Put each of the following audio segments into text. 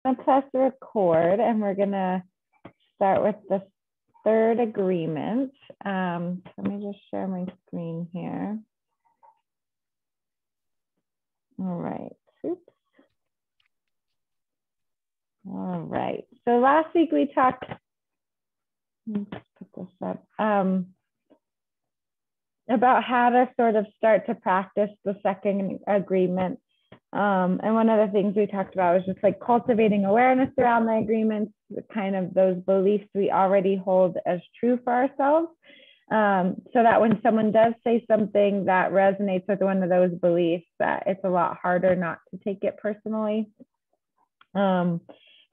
gonna press record and we're gonna start with the third agreement. Let me just share my screen here. All right. Oops. All right. So last week we talked, let's put this up, about how to sort of start to practice the second agreement. And one of the things we talked about was just like cultivating awareness around the agreements, kind of those beliefs we already hold as true for ourselves. So that when someone does say something that resonates with one of those beliefs, that it's a lot harder not to take it personally. Try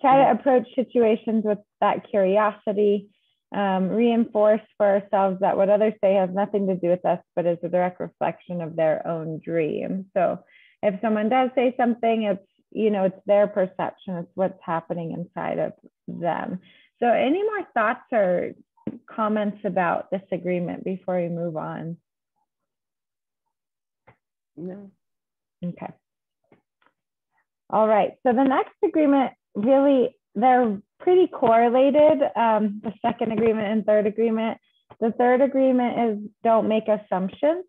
to approach situations with that curiosity, reinforce for ourselves that what others say has nothing to do with us, but is a direct reflection of their own dream. So if someone does say something, it's, you know, it's their perception, it's what's happening inside of them. So any more thoughts or comments about this agreement before we move on? No. Okay. All right. So the next agreement, really, they're pretty correlated, the second agreement and third agreement. The third agreement is don't make assumptions,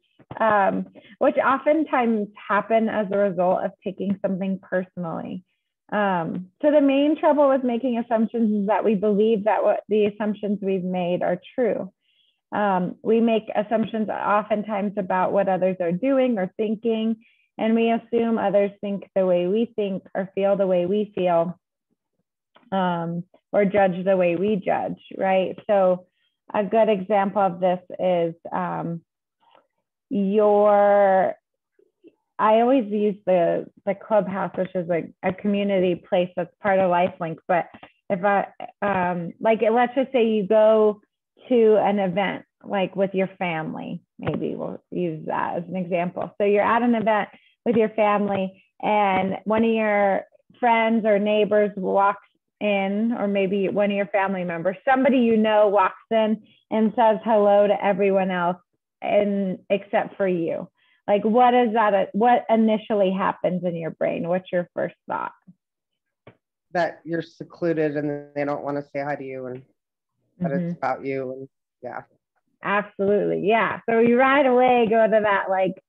which oftentimes happen as a result of taking something personally. So the main trouble with making assumptions is that we believe that what the assumptions we've made are true. We make assumptions oftentimes about what others are doing or thinking, and we assume others think the way we think or feel the way we feel, or judge the way we judge, right? So a good example of this is I always use the Clubhouse, which is like a community place that's part of LifeLink. But if let's just say you go to an event, like with your family, maybe we'll use that as an example. So you're at an event with your family and one of your friends or neighbors walks in, or maybe one of your family members, somebody you know walks in and says hello to everyone else and except for you. Like, what is that? What initially happens in your brain? What's your first thought? That you're secluded and they don't want to say hi to you, and that it's about you. And yeah. Absolutely. Yeah. So you right away go to that, like,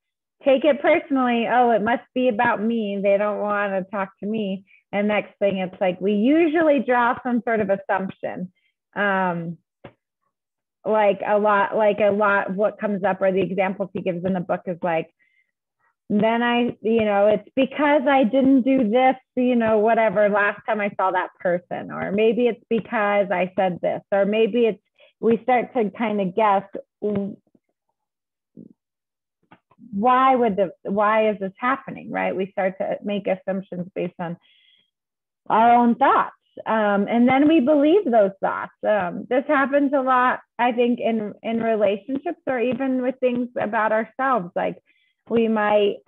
take it personally. Oh, it must be about me. They don't want to talk to me. And next thing, it's like we usually draw some sort of assumption. Like a lot of what comes up, or the examples he gives in the book is like, then it's because I didn't do this, whatever, last time I saw that person, or maybe it's because I said this, or maybe we start to kind of guess, why is this happening, right? We start to make assumptions based on our own thoughts. And then we believe those thoughts. This happens a lot, I think, in relationships, or even with things about ourselves. Like we might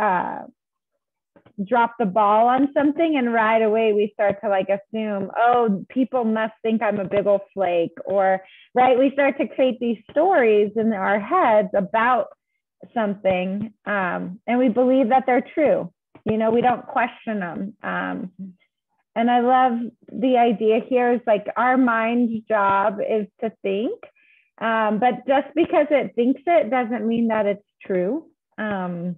drop the ball on something and right away we start to like assume, oh, people must think I'm a big old flake, or right, we start to create these stories in our heads about something, and we believe that they're true. We don't question them. And I love the idea here is like our mind's job is to think, but just because it thinks it doesn't mean that it's true. Can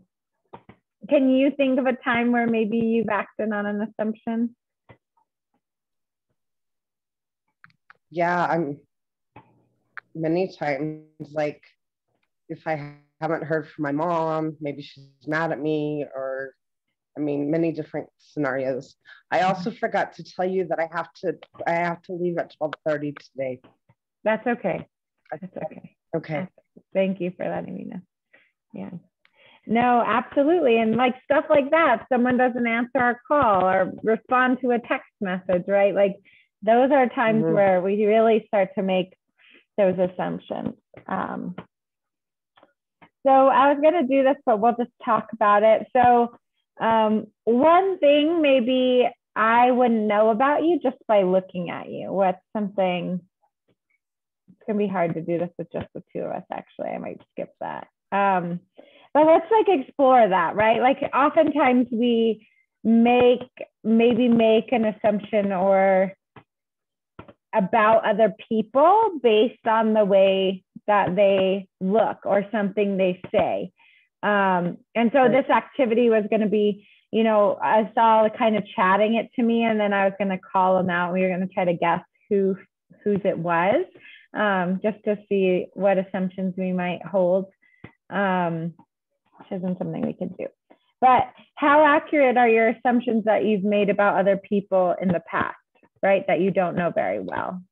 you think of a time where maybe you've acted on an assumption? Yeah, many times, like if I haven't heard from my mom, maybe she's mad at me, or many different scenarios. I also forgot to tell you that I have to leave at 12:30 today. That's okay. That's okay. Okay. Thank you for letting me know. Yeah. No, absolutely. And like stuff like that, if someone doesn't answer our call or respond to a text message, right? Like those are times where we really start to make those assumptions. So I was going to do this, but we'll just talk about it. So one thing maybe I wouldn't know about you just by looking at you. What's something, it's going to be hard to do this with just the two of us, actually. I might skip that. But let's like explore that, right? Like oftentimes we maybe make an assumption or about other people based on the way that they look or something they say. And so this activity was going to be, I saw kind of chatting it to me, and then I was going to call them out. We were going to try to guess whose it was, just to see what assumptions we might hold, which isn't something we could do. But how accurate are your assumptions that you've made about other people in the past, right? That you don't know very well?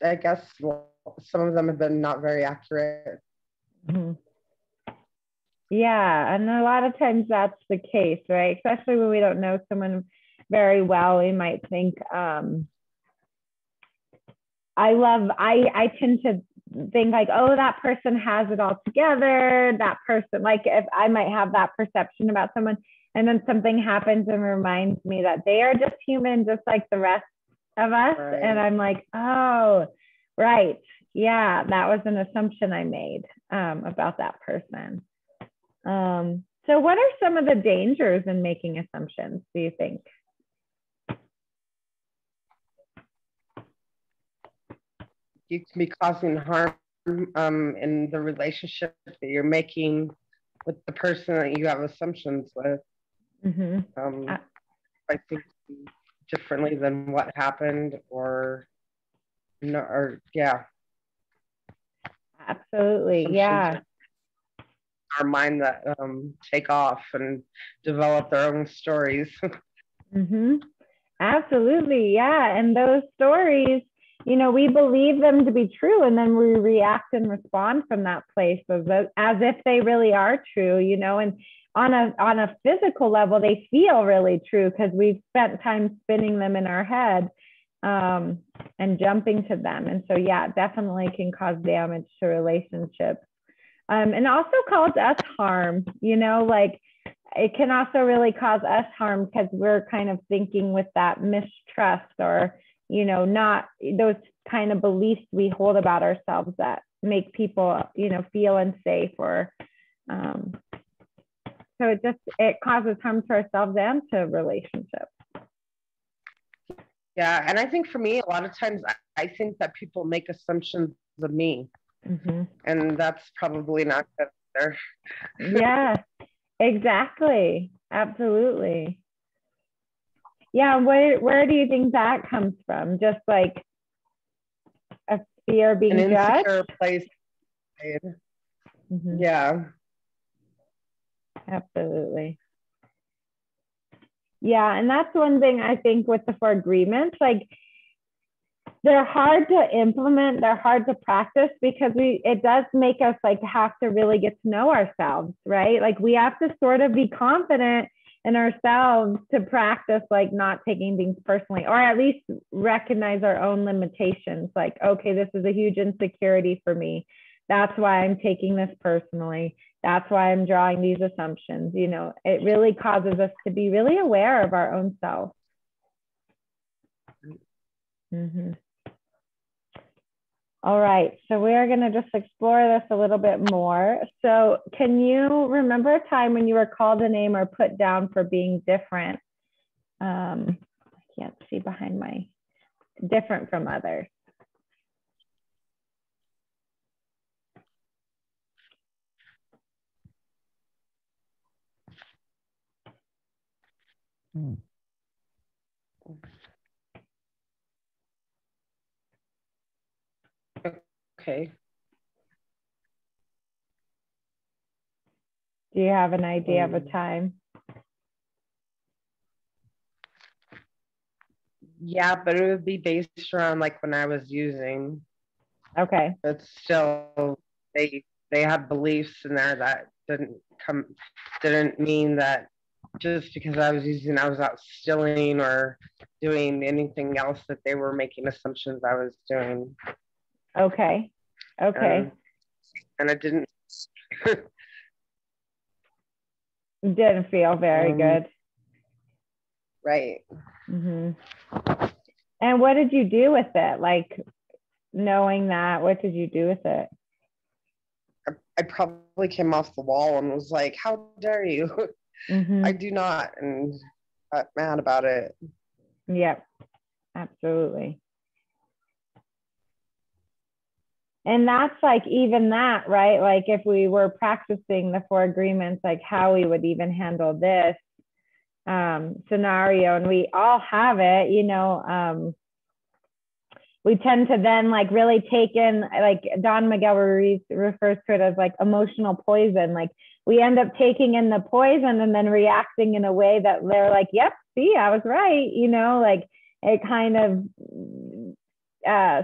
I guess some of them have been not very accurate. Mm-hmm. Yeah, and a lot of times that's the case, right? Especially when we don't know someone very well, we might think, I tend to think like, oh, that person has it all together. That person, like if I might have that perception about someone, and then something happens and reminds me that they are just human, just like the rest of us. Right. And I'm like, oh, right. Yeah, that was an assumption I made about that person. So what are some of the dangers in making assumptions, do you think? You can be causing harm in the relationship that you're making with the person that you have assumptions with. Mm-hmm. I think differently than what happened, or yeah. Absolutely, yeah. Our mind that take off and develop their own stories. Mm-hmm. Absolutely, yeah. And those stories, we believe them to be true, and then we react and respond from that place as if they really are true, and on a physical level, they feel really true because we've spent time spinning them in our head and jumping to them. And so, yeah, it definitely can cause damage to relationships. And also cause us harm, like it can also really cause us harm because we're kind of thinking with that mistrust or, not those kind of beliefs we hold about ourselves that make people, feel unsafe or, so it causes harm to ourselves and to relationships. Yeah, and I think for me, a lot of times I think that people make assumptions of me. Mm-hmm. And that's probably not good either. Yeah, exactly. Absolutely. Yeah, where do you think that comes from? Just like a fear of being judged? An insecure place. Mm-hmm. Yeah. Absolutely. Yeah, and that's one thing I think with the 4 agreements, like they're hard to implement, they're hard to practice because it does make us like have to really get to know ourselves, right? Like we have to sort of be confident in ourselves to practice like not taking things personally, or at least recognize our own limitations. Like, okay, this is a huge insecurity for me. That's why I'm taking this personally. That's why I'm drawing these assumptions. It really causes us to be really aware of our own self. Mm-hmm. All right, so we are going to just explore this a little bit more. So can you remember a time when you were called a name or put down for being different? I can't see behind my different from others. Okay. Do you have an idea of a time? Yeah, but it would be based around like when I was using. Okay. But still, they had beliefs in there that didn't mean that just because I was using, I was out stealing or doing anything else that they were making assumptions I was doing. Okay. Okay. And it didn't. Didn't feel very good. Right. Mm-hmm. And what did you do with it? Like, knowing that, what did you do with it? I probably came off the wall and was like, how dare you? I Mm-hmm. do not, and got mad about it. Yep, absolutely. And that's like even that, right? Like if we were practicing the four agreements, like how we would even handle this scenario, and we all have it, we tend to then like really take in, like Don Miguel Ruiz refers to it as like emotional poison. Like we end up taking in the poison and then reacting in a way that they're like, yep, see, I was right. Like it kind of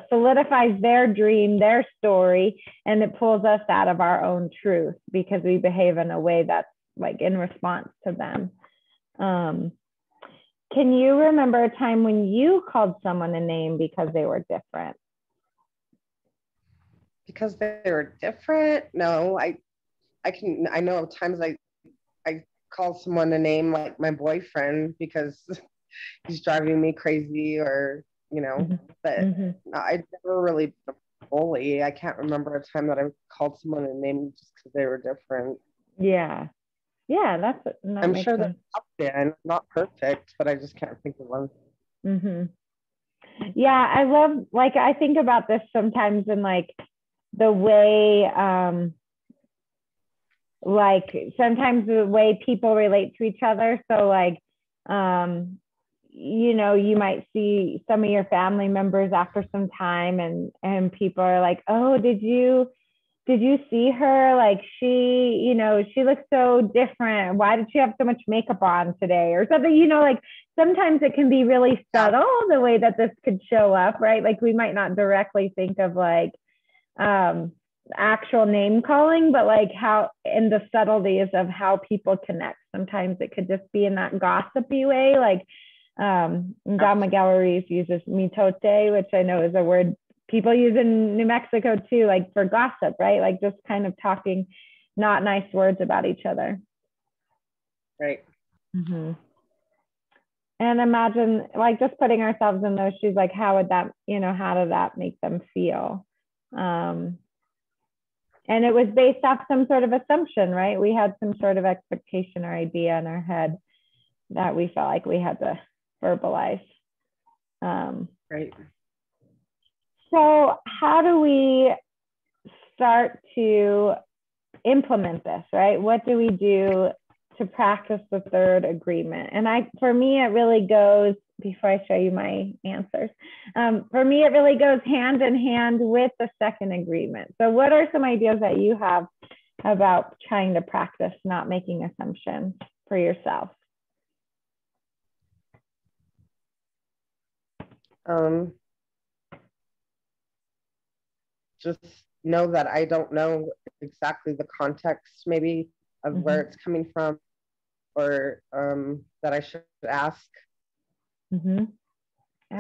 solidifies their dream, their story, and it pulls us out of our own truth because we behave in a way that's like in response to them. Can you remember a time when you called someone a name because they were different? Because they were different? No, I know of times I call someone a name like my boyfriend because he's driving me crazy, or Mm-hmm. but Mm-hmm. I never really been a bully. I can't remember a time that I called someone a name just because they were different. Yeah. Yeah, that I'm makes sure they're sense. out there and not perfect, but I just can't think of one. Mm-hmm. Yeah, I love, like, I think about this sometimes in like the way, like sometimes the way people relate to each other. So like, you might see some of your family members after some time, and people are like, oh, did you see her? Like she looks so different. Why did she have so much makeup on today or something? Like sometimes it can be really Yeah, subtle the way that this could show up, right? Like we might not directly think of like um, actual name calling, but like how in the subtleties of how people connect. Sometimes it could just be in that gossipy way, like Gama Galleries uses mitote, which I know is a word people use in New Mexico too, like for gossip, right? Like just kind of talking not nice words about each other. right. Mm-hmm. And imagine like just putting ourselves in those shoes, like how would that, how did that make them feel? Um, and it was based off some sort of assumption, right? We had some sort of expectation or idea in our head that we felt like we had to verbalize. Right. So how do we start to implement this, right? What do we do to practice the third agreement? And for me, it really goes, before I show you my answers, for me, it really goes hand in hand with the second agreement. So what are some ideas that you have about trying to practice not making assumptions for yourself? Um, just know that I don't know exactly the context, maybe, of where Mm-hmm. it's coming from, or that I should ask, Mm-hmm.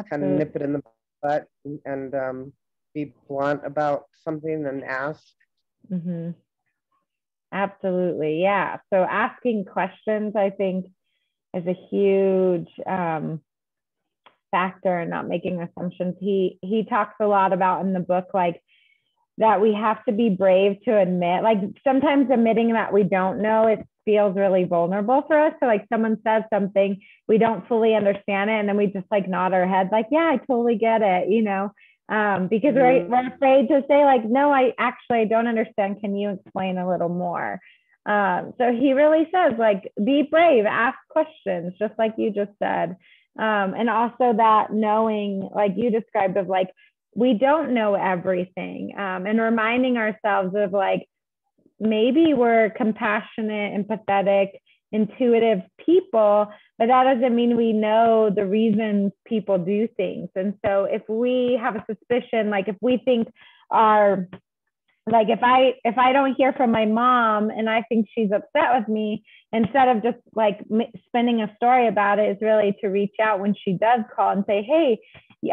kind of nip Absolutely. it in the butt, and be blunt about something and ask. Mm-hmm. Absolutely. Yeah. So asking questions, I think, is a huge factor in not making assumptions. He talks a lot about in the book, like that we have to be brave to admit, like sometimes admitting that we don't know, it feels really vulnerable for us. So like someone says something, we don't fully understand it, and then we just like nod our head like, yeah, I totally get it, because we're afraid to say like, no, I don't understand. Can you explain a little more? So he really says like, be brave, ask questions, just like you just said. And also that knowing, like you described, of like, we don't know everything, and reminding ourselves of like, maybe we're compassionate, empathetic, intuitive people, but that doesn't mean we know the reasons people do things. And so if we have a suspicion, like if we think our, like if I don't hear from my mom and I think she's upset with me, instead of just like spinning a story about it, is really to reach out when she does call and say, hey,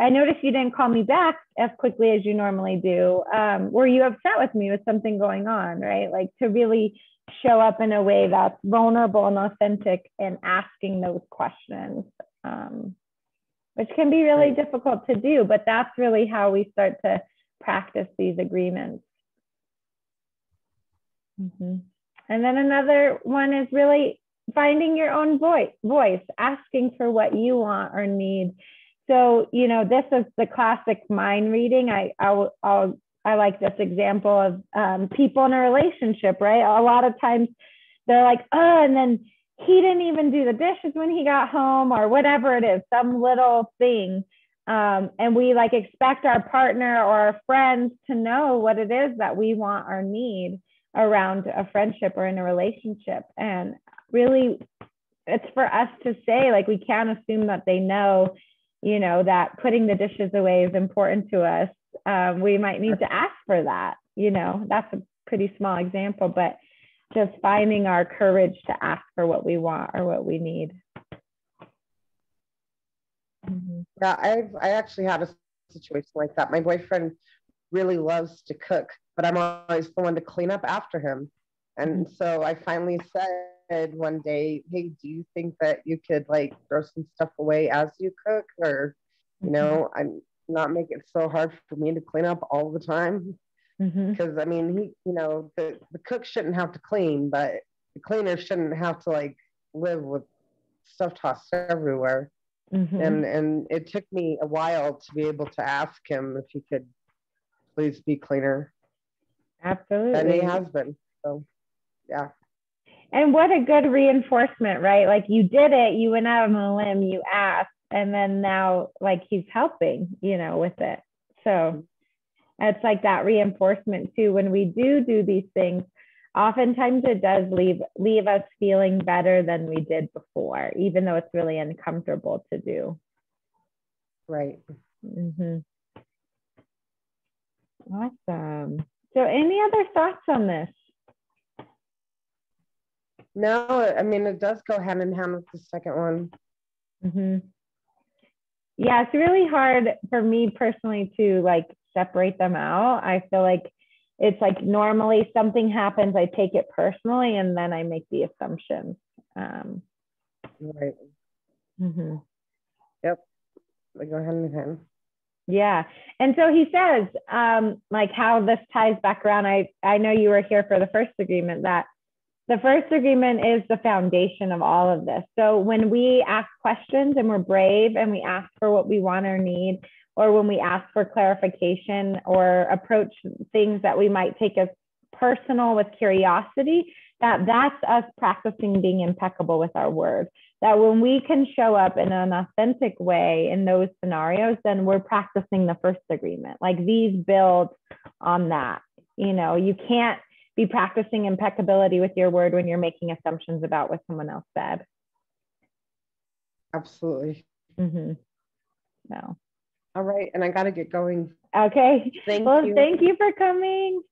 I noticed you didn't call me back as quickly as you normally do. Were you upset with me? With something going on, right? Like to really show up in a way that's vulnerable and authentic and asking those questions, which can be really Right. difficult to do, but that's really how we start to practice these agreements. And then another one is really finding your own voice, asking for what you want or need. So, you know, this is the classic mind reading. I like this example of people in a relationship, right? A lot of times they're like, oh, and then he didn't even do the dishes when he got home, or whatever it is, some little thing. And we like expect our partner or our friends to know what it is that we want or need around a friendship or in a relationship. And really, it's for us to say, like, we can't assume that they know, you know, that putting the dishes away is important to us. We might need to ask for that. You know, that's a pretty small example, but just finding our courage to ask for what we want or what we need. Yeah, I actually had a situation like that. My boyfriend really loves to cook, but I'm always the one to clean up after him. And so I finally said one day, hey, do you think that you could like throw some stuff away as you cook? Or, you know, I'm not make it so hard for me to clean up all the time. Because I mean, he, you know, the cook shouldn't have to clean, but the cleaner shouldn't have to like live with stuff tossed everywhere. And it took me a while to be able to ask him if he could please be cleaner. Absolutely. And he has been. So, yeah. And what a good reinforcement, right? Like, you did it, you went out on a limb, you asked, and then now like he's helping, you know, with it. So it's like that reinforcement too. When we do these things, oftentimes it does leave us feeling better than we did before, even though it's really uncomfortable to do. Right. Awesome. So any other thoughts on this? No, I mean, it does go hand in hand with the second one. Yeah, it's really hard for me personally to like separate them out. I feel like it's like normally something happens, I take it personally, and then I make the assumptions. Right. Yep. They go hand in hand. Yeah. And so he says, like, how this ties back around. I know you were here for the first agreement, that the first agreement is the foundation of all of this. So when we ask questions and we're brave and we ask for what we want or need, or when we ask for clarification or approach things that we might take as personal with curiosity, that's us practicing being impeccable with our word. That when we can show up in an authentic way in those scenarios, then we're practicing the first agreement. Like, these build on that. You know, you can't be practicing impeccability with your word when you're making assumptions about what someone else said. Absolutely. No. All right. And I got to get going. Okay. Thank you. Thank you for coming.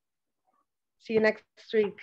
See you next week.